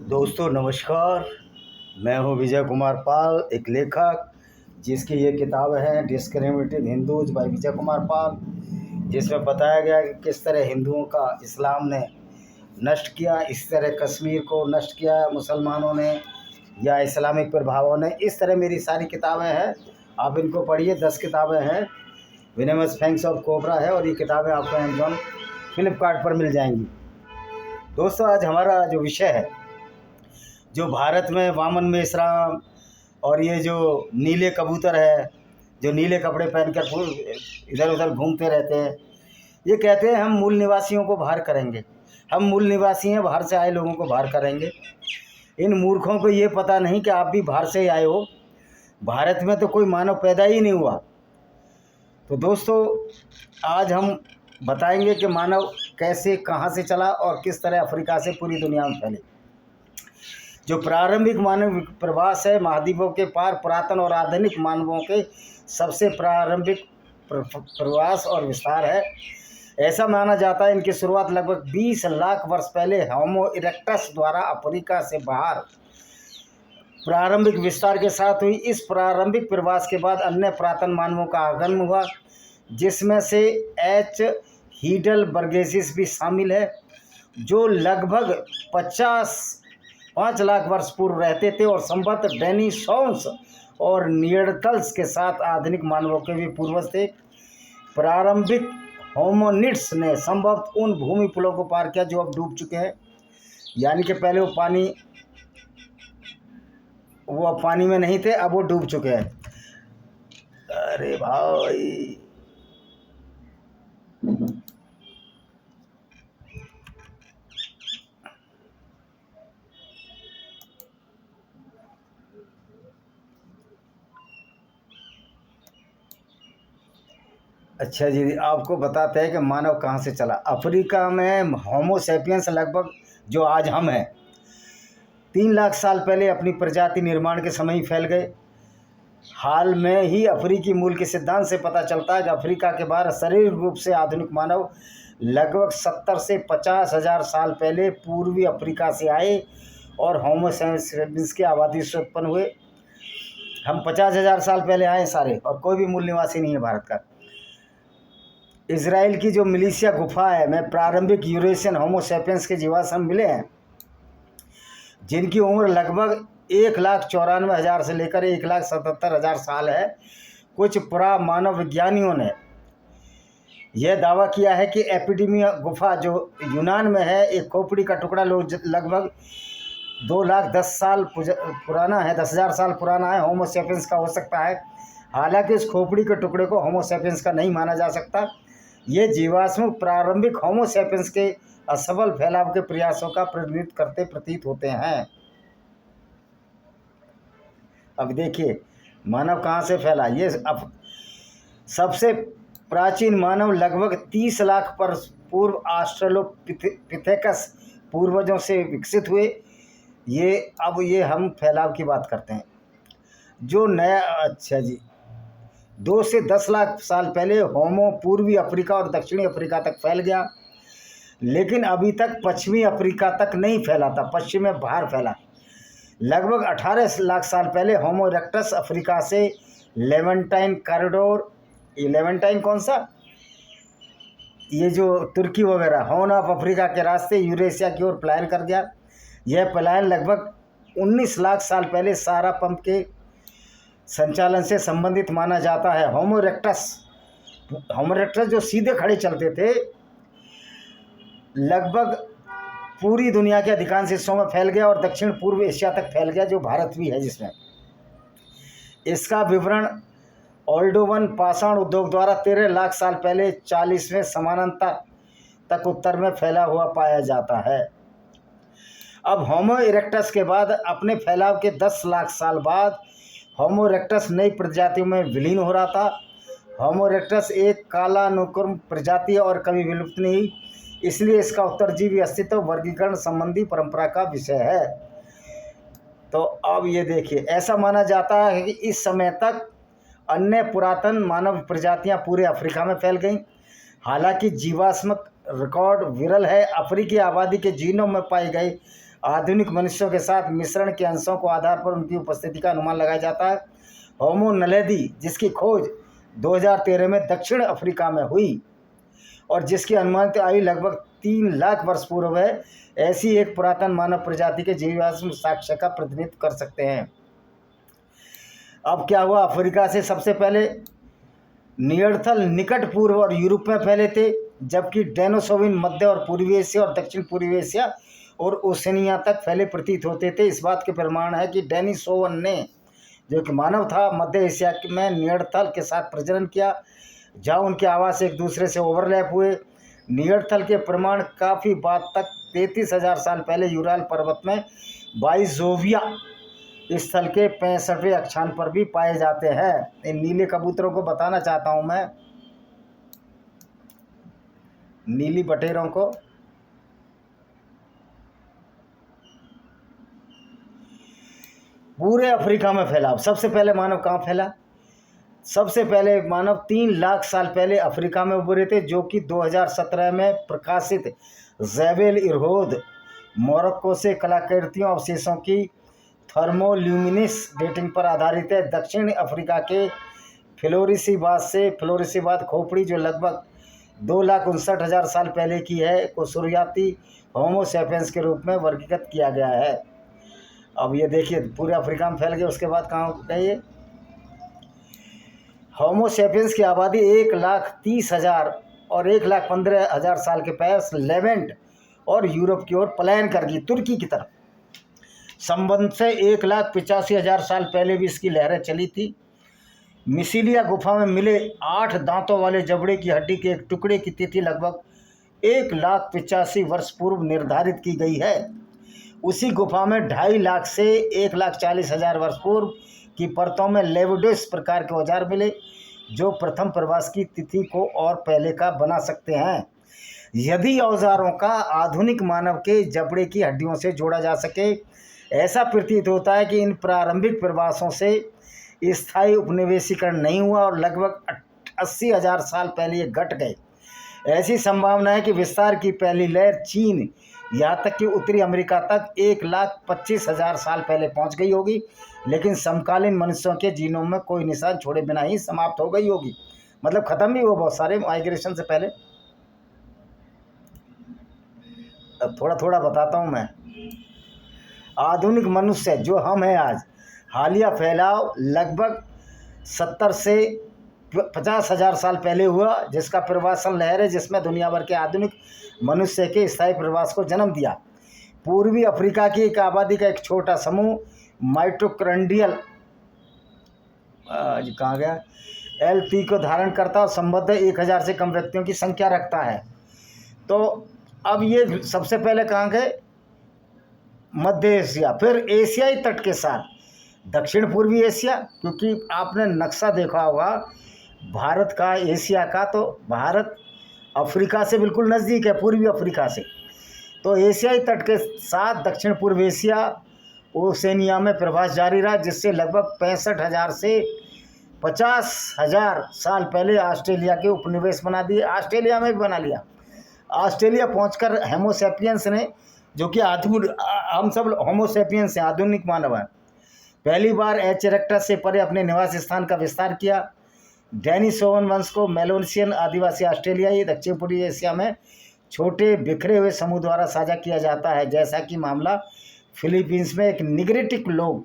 दोस्तों नमस्कार। मैं हूं विजय कुमार पाल, एक लेखक जिसकी ये किताब है discriminated Hindus bye Vijay Kumar Pal, जिसमें बताया गया कि किस तरह हिंदुओं का इस्लाम ने नष्ट किया, इस तरह कश्मीर को नष्ट किया मुसलमानों ने या इस्लामिक प्रभावों ने। इस तरह मेरी सारी किताबें हैं, आप इनको पढ़िए। 10 किताबें हैं। विनेमस फैंक्स ऑफ कोबरा है और ये किताबें आपको अमेजॉन फ्लिपकार्ट पर मिल जाएंगी। दोस्तों आज हमारा जो विषय है, जो भारत में वामन मेश्राम और ये जो नीले कबूतर है, जो नीले कपड़े पहनकर इधर उधर घूमते रहते हैं, ये कहते हैं हम मूल निवासियों को बाहर करेंगे, हम मूल निवासी हैं, बाहर से आए लोगों को बाहर करेंगे। इन मूर्खों को ये पता नहीं कि आप भी बाहर से आए हो। भारत में तो कोई मानव पैदा ही नहीं हुआ। तो दोस्तों आज हम बताएंगे कि मानव कैसे, कहाँ से चला और किस तरह अफ्रीका से पूरी दुनिया में फैले। जो प्रारंभिक मानव प्रवास है महाद्वीपों के पार, पुरातन और आधुनिक मानवों के सबसे प्रारंभिक प्रवास और विस्तार है। ऐसा माना जाता है इनकी शुरुआत लगभग 20 लाख वर्ष पहले होमो इरेक्टस द्वारा अफ्रीका से बाहर प्रारंभिक विस्तार के साथ हुई। इस प्रारंभिक प्रवास के बाद अन्य पुरातन मानवों का आगमन हुआ, जिसमें से एच हीडलबर्गेसिस भी शामिल है, जो लगभग 5 लाख वर्ष पूर्व रहते थे और संभवत डेनिसोन्स और नियर्टल्स के साथ आधुनिक मानवों के भी पूर्वज थे। प्रारंभिक होमोनिड्स ने संभवत उन भूमि पुलों को पार किया जो अब डूब चुके हैं, यानी कि पहले वो अब पानी में नहीं थे, अब वो डूब चुके हैं। अरे भाई अच्छा जी, आपको बताते हैं कि मानव कहाँ से चला। अफ्रीका में होमो सैपियंस लगभग जो आज हम हैं 3 लाख साल पहले अपनी प्रजाति निर्माण के समय ही फैल गए। हाल में ही अफ्रीकी मूल के सिद्धांत से पता चलता है कि अफ्रीका के बाहर शारीरिक रूप से आधुनिक मानव लगभग 70 से 50 हज़ार साल पहले पूर्वी अफ्रीका से आए और होमो सैपियंस की आबादी से उत्पन्न हुए। हम 50,000 साल पहले आए सारे, और कोई भी मूल निवासी नहीं है भारत का। इजराइल की जो मिलिशिया गुफा है में प्रारंभिक यूरेशियन होमो सैपियंस के जीवाश्म मिले हैं, जिनकी उम्र लगभग 1,94,000 से लेकर 1,77,000 साल है। कुछ पुरामानव विज्ञानियों ने यह दावा किया है कि एपिडेमिया गुफा जो यूनान में है, एक खोपड़ी का टुकड़ा लगभग 2,10,000 साल पुराना है, 10,000 साल पुराना है, होमो सैपियंस का हो सकता है। हालांकि इस खोपड़ी के टुकड़े को होमो सैपियंस का नहीं माना जा सकता। ये जीवाश्म प्रारंभिक होमो सैपियंस के असफल फैलाव के प्रयासों का प्रतिनिधित्व करते प्रतीत होते हैं। अब देखिए मानव कहाँ से फैला। ये अब सबसे प्राचीन मानव लगभग 30 लाख वर्ष पूर्व ऑस्ट्रेलोपिथेकस पूर्वजों से विकसित हुए। ये हम फैलाव की बात करते हैं। जो नया, अच्छा जी, 2 से 10 लाख साल पहले होमो पूर्वी अफ्रीका और दक्षिणी अफ्रीका तक फैल गया, लेकिन अभी तक पश्चिमी अफ्रीका तक नहीं फैला था, पश्चिम में बाहर फैला। लगभग 18 लाख साल पहले होमो इरेक्टस अफ्रीका से लेवेंटाइन कॉरिडोर, ये लेवेंटाइन कौन सा, ये जो तुर्की वगैरह, हॉर्न ऑफ अफ्रीका के रास्ते यूरेशिया की ओर पलायन कर गया। यह पलायन लगभग 19 लाख साल पहले सारा पंप के संचालन से संबंधित माना जाता है। होमो इरेक्टस जो सीधे खड़े चलते थे, लगभग पूरी दुनिया के अधिकांश हिस्सों में फैल गया और दक्षिण पूर्व एशिया तक फैल गया, जो भारत भी है जिसमें। इसका विवरण ओल्डोवन पाषाण उद्योग द्वारा 13 लाख साल पहले 40वें समानांतर तक उत्तर में फैला हुआ पाया जाता है। अब होमो इरेक्टस के बाद अपने फैलाव के 10 लाख साल बाद होमो इरेक्टस नई प्रजातियों में विलीन हो रहा था। होमो इरेक्टस एक कालानुक्रम प्रजाति है और कभी विलुप्त नहीं, इसलिए इसका उत्तरजीवी अस्तित्व वर्गीकरण संबंधी परंपरा का विषय है। तो अब ये देखिए, ऐसा माना जाता है कि इस समय तक अन्य पुरातन मानव प्रजातियां पूरे अफ्रीका में फैल गईं। हालांकि जीवाश्म रिकॉर्ड विरल है। अफ्रीकी आबादी के जीनोम में पाए गए आधुनिक मनुष्यों के साथ मिश्रण के अंशों को आधार पर उनकी उपस्थिति का अनुमान लगाया जाता है। होमो नलेदी, जिसकी खोज 2013 में दक्षिण अफ्रीका में हुई और जिसकी अनुमानित आयु लगभग 3 लाख वर्ष पूर्व है, ऐसी एक पुरातन मानव प्रजाति के जीवाश्म साक्ष्य का प्रतिनिधित्व कर सकते हैं। अब क्या हुआ, अफ्रीका से सबसे पहले नियंडरथल निकट पूर्व और यूरोप में फैले थे, जबकि डेनिसोवन मध्य और पूर्वी एशिया और दक्षिण पूर्वी एशिया और ओशनिया तक फैले प्रतीत होते थे। इस बात के प्रमाण है कि डेनिसोवन ने, जो कि मानव था, मध्य एशिया में नियंडरथल के साथ प्रजनन किया, जहाँ उनके आवास एक दूसरे से ओवरलैप हुए। नियंडरथल के प्रमाण काफ़ी बाद तक 33,000 साल पहले यूराल पर्वत में बाइजोविया स्थल के 65वें अक्षांश पर भी पाए जाते हैं। इन नीले कबूतरों को बताना चाहता हूँ मैं, नीली बटेरों को। पूरे अफ्रीका में फैलाव। सबसे पहले मानव कहाँ फैला? सबसे पहले मानव 3 लाख साल पहले अफ्रीका में उभरे थे, जो कि 2017 में प्रकाशित ज़ेबेल इरहोद मोरक्को से कलाकृतियों अवशेषों की थर्मोल्यूमिनिस डेटिंग पर आधारित है। दक्षिण अफ्रीका के फ्लोरिसीबाद खोपड़ी, जो लगभग 2,59,000 साल पहले की है, को शुरुआती होमो सैपियंस के रूप में वर्गीकृत किया गया है। अब ये देखिए, पूरे अफ्रीका में फैल गए। उसके बाद कहाँ गए ये? होमो सैपियंस की आबादी 1,30,000 और 1,15,000 साल के पास लेवेंट और यूरोप की ओर पलायन कर गई, तुर्की की तरफ। संबंध से 1,85,000 साल पहले भी इसकी लहरें चली थी। मिसिलिया गुफा में मिले 8 दांतों वाले जबड़े की हड्डी के एक टुकड़े की तिथि लगभग 1,85,000 वर्ष पूर्व निर्धारित की गई है। उसी गुफा में 2.5 लाख से 1,40,000 वर्ष पूर्व की परतों में लेवोडिस प्रकार के औजार मिले, जो प्रथम प्रवास की तिथि को और पहले का बना सकते हैं। यदि औजारों का आधुनिक मानव के जबड़े की हड्डियों से जोड़ा जा सके, ऐसा प्रतीत होता है कि इन प्रारंभिक प्रवासों से स्थायी उपनिवेशीकरण नहीं हुआ और लगभग 80,000 साल पहले ये घट गए। ऐसी संभावना है कि विस्तार की पहली लहर चीन, यहाँ तक कि उत्तरी अमेरिका तक 1,25,000 साल पहले पहुँच गई होगी, लेकिन समकालीन मनुष्यों के जीनोम में कोई निशान छोड़े बिना ही समाप्त हो गई होगी। मतलब ख़त्म भी हुआ बहुत सारे माइग्रेशन से पहले। अब थोड़ा थोड़ा बताता हूँ मैं। आधुनिक मनुष्य जो हम हैं आज, हालिया फैलाव लगभग 70 से 50,000 साल पहले हुआ, जिसका प्रवासन लहर है, जिसमें दुनिया भर के आधुनिक मनुष्य के स्थायी प्रवास को जन्म दिया। पूर्वी अफ्रीका की एक आबादी का एक छोटा समूह माइटोकॉन्ड्रियल कहाँ गया एलपी को धारण करता और संबद्ध 1,000 से कम व्यक्तियों की संख्या रखता है। तो अब ये सबसे पहले कहाँ गए? मध्य एशिया, फिर एशियाई तट के साथ दक्षिण पूर्वी एशिया, क्योंकि आपने नक्शा देखा होगा भारत का, एशिया का, तो भारत अफ्रीका से बिल्कुल नज़दीक है, पूर्वी अफ्रीका से। तो एशियाई तट के साथ दक्षिण पूर्व एशिया ओशनिया में प्रवास जारी रहा, जिससे लगभग 65,000 से 50,000 साल पहले ऑस्ट्रेलिया के उपनिवेश बना दिए। ऑस्ट्रेलिया में भी बना लिया। ऑस्ट्रेलिया पहुंचकर होमो सैपियंस ने, जो कि हम सब होमो सैपियंस हैं, आधुनिक मानव हैं, पहली बार एच इरेक्टस से परे अपने निवास स्थान का विस्तार किया। डेनिसोवन वंश को मेलोनेशियन आदिवासी ऑस्ट्रेलियाई दक्षिण पूर्वी एशिया में छोटे बिखरे हुए समूह द्वारा साझा किया जाता है, जैसा कि मामला फिलीपींस में एक निग्रिटिक लोग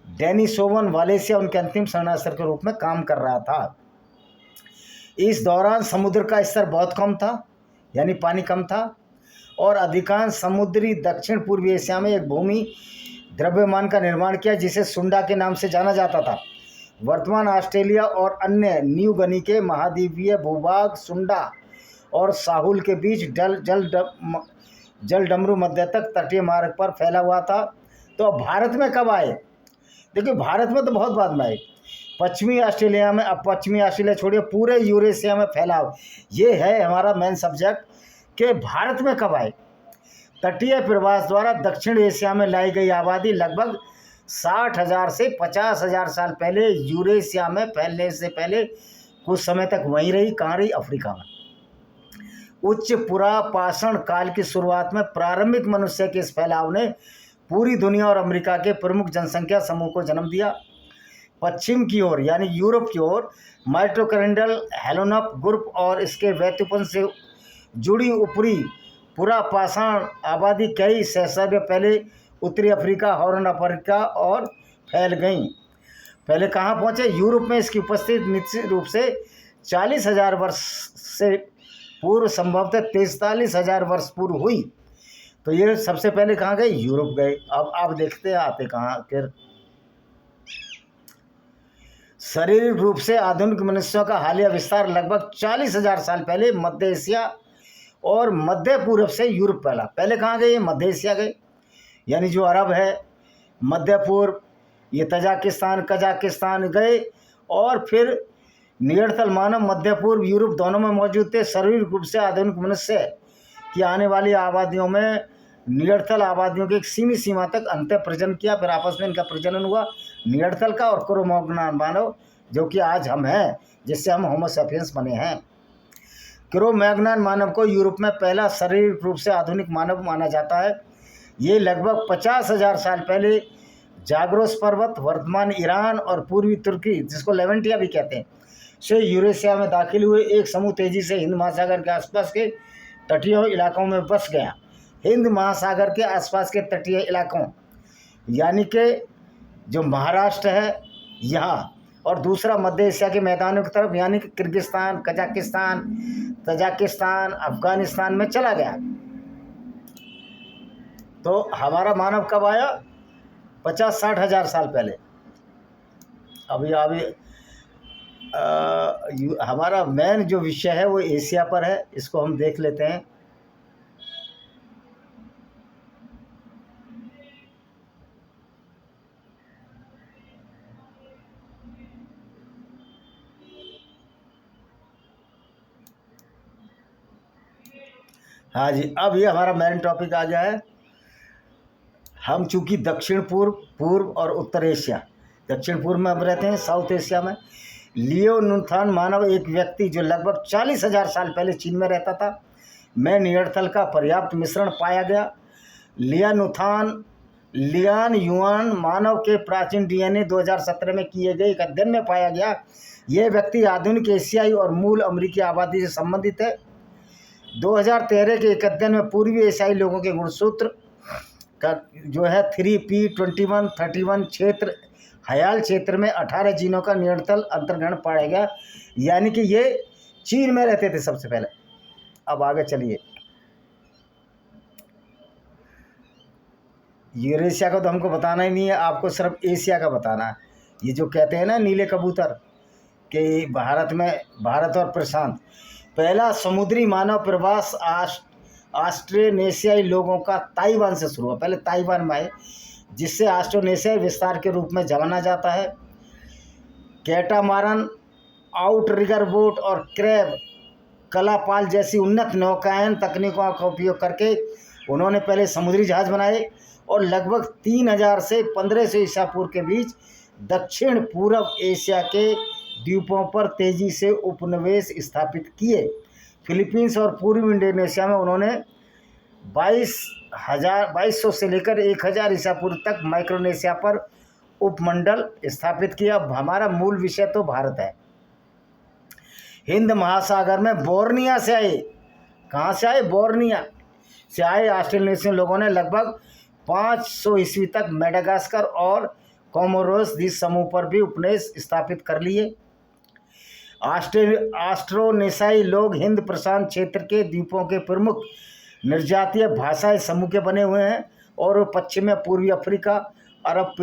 डेनिसोवन वालेसिया उनके अंतिम शरणार्थी के रूप में काम कर रहा था। इस दौरान समुद्र का स्तर बहुत कम था, यानी पानी कम था, और अधिकांश समुद्री दक्षिण पूर्वी एशिया में एक भूमि द्रव्यमान का निर्माण किया, जिसे सुंडा के नाम से जाना जाता था। वर्तमान ऑस्ट्रेलिया और अन्य न्यू गनी के महाद्वीपीय भूभाग सुंडा और साहुल के बीच जल डमरू मध्य तक तटीय मार्ग पर फैला हुआ था। तो अब भारत में कब आए? देखिए, भारत में तो बहुत बाद में आए। पश्चिमी ऑस्ट्रेलिया में, अब पश्चिमी ऑस्ट्रेलिया छोड़िए, पूरे यूरेशिया में फैलाव, ये है हमारा मेन सब्जेक्ट कि भारत में कब आए। तटीय प्रवास द्वारा दक्षिण एशिया में लाई गई आबादी लगभग 60,000 से 50,000 साल पहले यूरेशिया में फैलने से पहले कुछ समय तक वहीं रही। कहाँ रही? अफ्रीका में। उच्च पुरापाषाण काल की शुरुआत में प्रारंभिक मनुष्य के इस फैलाव ने पूरी दुनिया और अमेरिका के प्रमुख जनसंख्या समूह को जन्म दिया। पश्चिम की ओर यानी यूरोप की ओर माइटोकैंड्रियल हेलोनप ग्रुप और इसके वैत्युपन से जुड़ी ऊपरी पुरापाषाण आबादी कई सहस्राब्द पहले उत्तरी अफ्रीका, हॉर्न अफ्रीका और फैल गई। पहले कहाँ पहुँचे? यूरोप में इसकी उपस्थिति निश्चित रूप से 40,000 वर्ष से पूर्व, संभवतः 43,000 वर्ष पूर्व हुई। तो ये सबसे पहले कहाँ गए? यूरोप गए। अब आप देखते हैं आते कहाँ फिर। शारीरिक रूप से आधुनिक मनुष्यों का हालिया विस्तार लगभग 40,000 साल पहले मध्य एशिया और मध्य पूर्व से यूरोप फैला। पहले कहाँ गए? मध्य एशिया गए, यानी जो अरब है, मध्य पूर्व, ये तजाकिस्तान, कजाकिस्तान गए। और फिर नियंत्रण मानव मध्य पूर्व, यूरोप दोनों में मौजूद थे। शारीरिक रूप से आधुनिक मनुष्य की आने वाली आबादियों में नियंत्रण आबादियों की एक सीमित सीमा तक अंत प्रजनन किया, फिर आपस में इनका प्रजनन हुआ नियंत्रण का और क्रो-मैग्नन मानव, जो कि आज हम हैं, जिससे हम होमो सैपियंस बने हैं। क्रो-मैग्नन मानव को यूरोप में पहला शारीरिक रूप से आधुनिक मानव माना जाता है। ये लगभग 50,000 साल पहले जाग्रोस पर्वत, वर्तमान ईरान और पूर्वी तुर्की, जिसको लेवेंटिया भी कहते हैं, से यूरेशिया में दाखिल हुए। एक समूह तेजी से हिंद महासागर के आसपास के तटीय इलाकों में बस गया। हिंद महासागर के आसपास के तटीय इलाकों यानी कि जो महाराष्ट्र है यहाँ, और दूसरा मध्य एशिया के मैदानों की तरफ यानी कि किर्गिस्तान, कजाकिस्तान, तजाकिस्तान, अफगानिस्तान में चला गया। तो हमारा मानव कब आया? 50-60 हज़ार साल पहले। अभी हमारा मेन जो विषय है वो एशिया पर है, इसको हम देख लेते हैं। हाँ जी, अब ये हमारा मेन टॉपिक आ गया है। हम चूँकि दक्षिण पूर्व, पूर्व और उत्तर एशिया, दक्षिण पूर्व में हम रहते हैं, साउथ एशिया में। लियोनुथान मानव एक व्यक्ति जो लगभग 40,000 साल पहले चीन में रहता था, में नियंत्रण का पर्याप्त मिश्रण पाया गया। लियान युआन मानव के प्राचीन डीएनए 2017 में किए गए एक अध्ययन में पाया गया। यह व्यक्ति आधुनिक एशियाई और मूल अमेरिकी आबादी से संबंधित है। 2013 के एक अध्ययन में पूर्वी एशियाई लोगों के गुणसूत्र का जो है 3p21.31 क्षेत्र, हयाल क्षेत्र में 18 जीनों का नियंत्रण अंतर्ग्रहण पाया गया, यानी कि ये चीन में रहते थे सबसे पहले। अब आगे चलिए। यूरेशिया का तो हमको बताना ही नहीं है, आपको सिर्फ एशिया का बताना है। ये जो कहते हैं ना नीले कबूतर कि भारत और प्रशांत, पहला समुद्री मानव प्रवास ऑस्ट्रोनेशियाई लोगों का ताइवान से शुरू हुआ। पहले ताइवान में आए, जिससे ऑस्ट्रोनेशियाई विस्तार के रूप में जाना जाता है। कैटामारन, आउटरिगर बोट और क्रैब कलापाल जैसी उन्नत नौकायन तकनीकों का उपयोग करके उन्होंने पहले समुद्री जहाज बनाए और लगभग 3000 से 1500 ईसा पूर्व के बीच दक्षिण पूर्व एशिया के द्वीपों पर तेजी से उपनिवेश स्थापित किए। फिलीपींस और पूर्वी इंडोनेशिया में उन्होंने 2200 से लेकर 1000 ईसा पूर्व तक माइक्रोनेशिया पर उपमंडल स्थापित किया। अब हमारा मूल विषय तो भारत है। हिंद महासागर में बोर्निया से आए, कहाँ से आए? बोर्निया से आए ऑस्ट्रेलियाई लोगों ने लगभग 500 ईस्वी तक मेडागास्कर और कोमोरोस द्वीप समूह पर भी उपनिवेश स्थापित कर लिए। ऑस्ट्रोनेशियाई लोग हिंद प्रशांत क्षेत्र के द्वीपों के प्रमुख निर्जातीय भाषाई समूह के बने हुए हैं और वो पश्चिम में पूर्वी अफ्रीका, अरब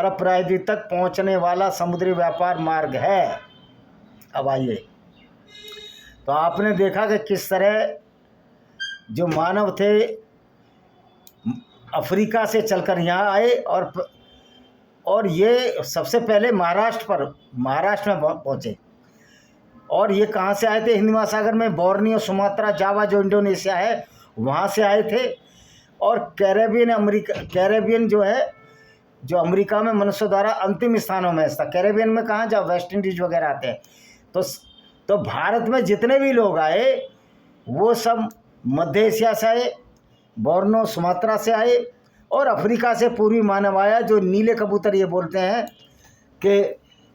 प्रायद्वीप तक पहुंचने वाला समुद्री व्यापार मार्ग है। अब आइए, तो आपने देखा कि किस तरह जो मानव थे अफ्रीका से चलकर यहाँ आए और ये सबसे पहले महाराष्ट्र में पहुँचे। और ये कहाँ से आए थे? हिंद महासागर में बोर्नियो, सुमात्रा, जावा जो इंडोनेशिया है वहाँ से आए थे। और कैरेबियन जो है, जो अमेरिका में मनुष्य द्वारा अंतिम स्थानों में था। कैरेबियन में कहाँ? जहाँ वेस्ट इंडीज वगैरह आते हैं। तो तो भारत में जितने भी लोग आए वो सब मध्य एशिया से आए, बोर्नो सुमात्रा से आए और अफ्रीका से पूर्वी मानव आया। जो नीले कबूतर ये बोलते हैं कि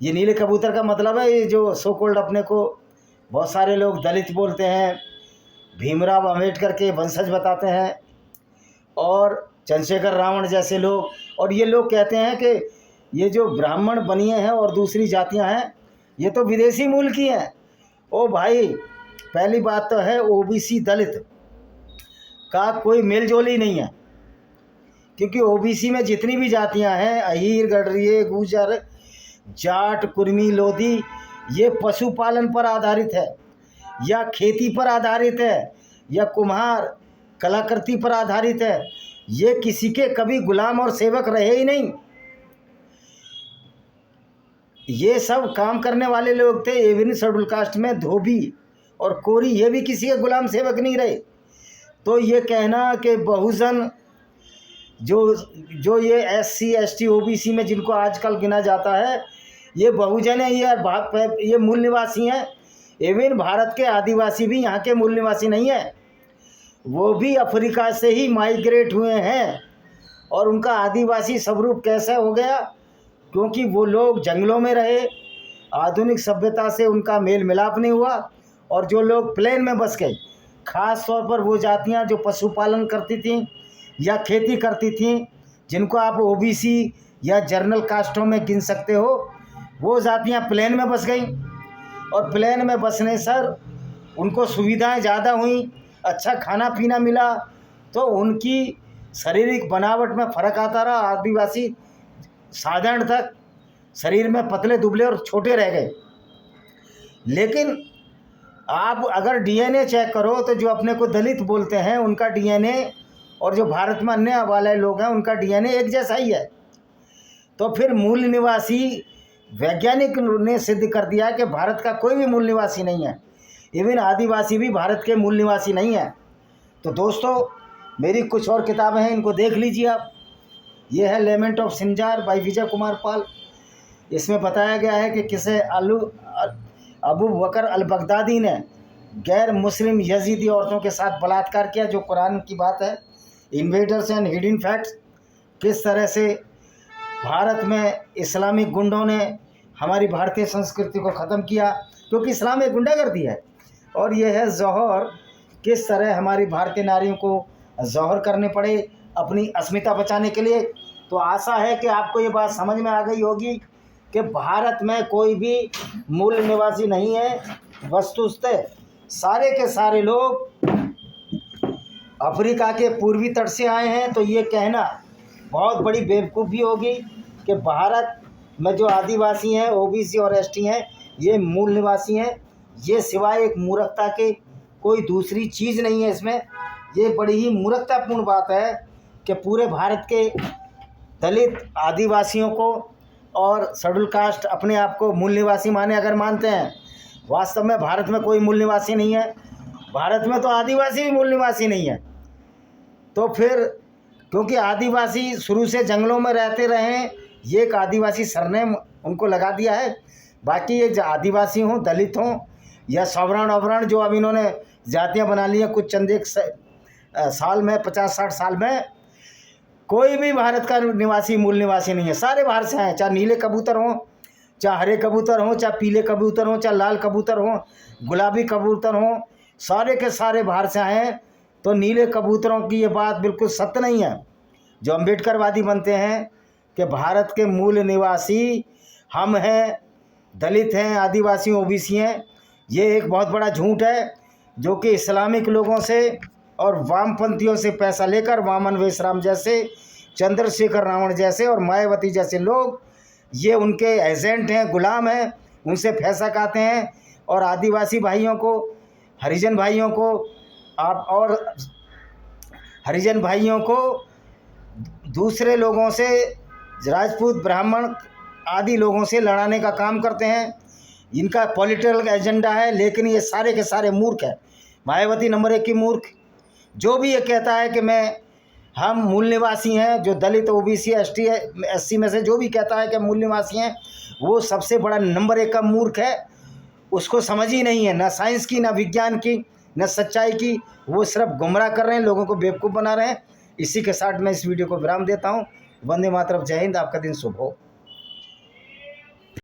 ये नीले कबूतर का मतलब है ये जो सो कॉल्ड अपने को बहुत सारे लोग दलित बोलते हैं, भीमराव अंबेडकर के वंशज बताते हैं और चंद्रशेखर रावण जैसे लोग, और ये लोग कहते हैं कि ये जो ब्राह्मण बनिए हैं और दूसरी जातियां हैं ये तो विदेशी मूल की हैं। ओ भाई, पहली बात तो है ओबीसी दलित का कोई मेल जोल ही नहीं है, क्योंकि ओबीसी में जितनी भी जातियां हैं, अहीर, गडरिये, गुजर, जाट, कुर्मी, लोधी, ये पशुपालन पर आधारित है या खेती पर आधारित है या कुम्हार कलाकृति पर आधारित है। ये किसी के कभी गुलाम और सेवक रहे ही नहीं। ये सब काम करने वाले लोग थे। एवं शेड्यूल कास्ट में धोबी और कोरी ये भी किसी के गुलाम सेवक नहीं रहे। तो ये कहना कि बहुजन जो ये SC ST OBC में जिनको आजकल गिना जाता है ये बहुजन है, ये मूल निवासी हैं। एवं भारत के आदिवासी भी यहाँ के मूल निवासी नहीं है, वो भी अफ्रीका से ही माइग्रेट हुए हैं। और उनका आदिवासी स्वरूप कैसा हो गया, क्योंकि वो लोग जंगलों में रहे, आधुनिक सभ्यता से उनका मेल मिलाप नहीं हुआ और जो लोग प्लेन में बस गए, ख़ास तौर पर वो जातियाँ जो पशुपालन करती थीं या खेती करती थीं, जिनको आप OBC या जनरल कास्टों में गिन सकते हो, वो जातियाँ प्लेन में बस गई। और प्लेन में बसने सर उनको सुविधाएं ज़्यादा हुई, अच्छा खाना पीना मिला, तो उनकी शारीरिक बनावट में फ़र्क आता रहा। आदिवासी साधारण तक शरीर में पतले दुबले और छोटे रह गए। लेकिन आप अगर DNA चेक करो तो जो अपने को दलित बोलते हैं उनका DNA और जो भारत में अन्य वाले लोग हैं उनका DNA एक जैसा ही है। तो फिर मूल निवासी वैज्ञानिक ने सिद्ध कर दिया कि भारत का कोई भी मूल निवासी नहीं है, इवन आदिवासी भी भारत के मूल निवासी नहीं है। तो दोस्तों, मेरी कुछ और किताबें हैं, इनको देख लीजिए आप। ये है लेमेंट of Sinjar bye Vijay Kumar Pal. इसमें बताया गया है कि किसे अबू बकर अल बगदादी ने गैर मुस्लिम यजीदी औरतों के साथ बलात्कार किया, जो कुरान की बात है। इन्वेडर्स एंड हिडन फैक्ट्स, किस तरह से भारत में इस्लामिक गुंडों ने हमारी भारतीय संस्कृति को ख़त्म किया, क्योंकि इस्लाम एक गुंडागर्दी है। और ये है जौहर, किस तरह हमारी भारतीय नारियों को जौहर करने पड़े अपनी अस्मिता बचाने के लिए। तो आशा है कि आपको ये बात समझ में आ गई होगी कि भारत में कोई भी मूल निवासी नहीं है। वस्तुतः सारे के सारे लोग अफ्रीका के पूर्वी तट से आए हैं। तो ये कहना बहुत बड़ी बेवकूफ़ी होगी कि भारत में जो आदिवासी हैं, OBC और ST हैं, ये मूल निवासी हैं। ये सिवाय एक मूर्खता के कोई दूसरी चीज़ नहीं है इसमें। ये बड़ी ही मूर्खतापूर्ण बात है कि पूरे भारत के दलित आदिवासियों को और शेड्यूल कास्ट अपने आप को मूल निवासी माने अगर मानते हैं। वास्तव में भारत में कोई मूल निवासी नहीं है। भारत में तो आदिवासी भी मूल निवासी नहीं है। तो फिर क्योंकि आदिवासी शुरू से जंगलों में रहते रहे, ये एक आदिवासी सरनेम उनको लगा दिया है। बाकी ये आदिवासी हों, दलित हों या सवर्ण अवर्ण, जो अब इन्होंने जातियां बना ली हैं कुछ चंद एक साल में, 50-60 साल में, कोई भी भारत का निवासी मूल निवासी नहीं है। सारे बाहर से आए, चाहे नीले कबूतर हों, चाहे हरे कबूतर हों, चाहे पीले कबूतर हों, चाहे लाल कबूतर हों, गुलाबी कबूतर हों, सारे के सारे बाहर से आए हैं। तो नीले कबूतरों की ये बात बिल्कुल सत्य नहीं है जो अम्बेडकरवादी बनते हैं कि भारत के मूल निवासी हम हैं, दलित हैं, आदिवासी OBC हैं। ये एक बहुत बड़ा झूठ है जो कि इस्लामिक लोगों से और वामपंथियों से पैसा लेकर वामन वेशराम जैसे, चंद्रशेखर रावण जैसे और मायावती जैसे लोग, ये उनके एजेंट हैं, गुलाम हैं, उनसे पैसा खाते हैं। और आदिवासी भाइयों को, हरिजन भाइयों को हरिजन भाइयों को दूसरे लोगों से, राजपूत, ब्राह्मण आदि लोगों से लड़ाने का काम करते हैं। इनका पॉलिटिकल एजेंडा है। लेकिन ये सारे के सारे मूर्ख हैं। मायावती नंबर 1 की मूर्ख। जो भी ये कहता है कि हम मूल निवासी हैं, जो दलित OBC ST SC में से जो भी कहता है कि मूल निवासी हैं, वो सबसे बड़ा नंबर 1 का मूर्ख है। उसको समझ ही नहीं है, ना साइंस की, ना विज्ञान की, ना सच्चाई की। वो सिर्फ गुमराह कर रहे हैं, लोगों को बेवकूफ़ बना रहे हैं। इसी के साथ मैं इस वीडियो को विराम देता हूँ। वंदे मातरम, जय हिंद, आपका दिन शुभ हो।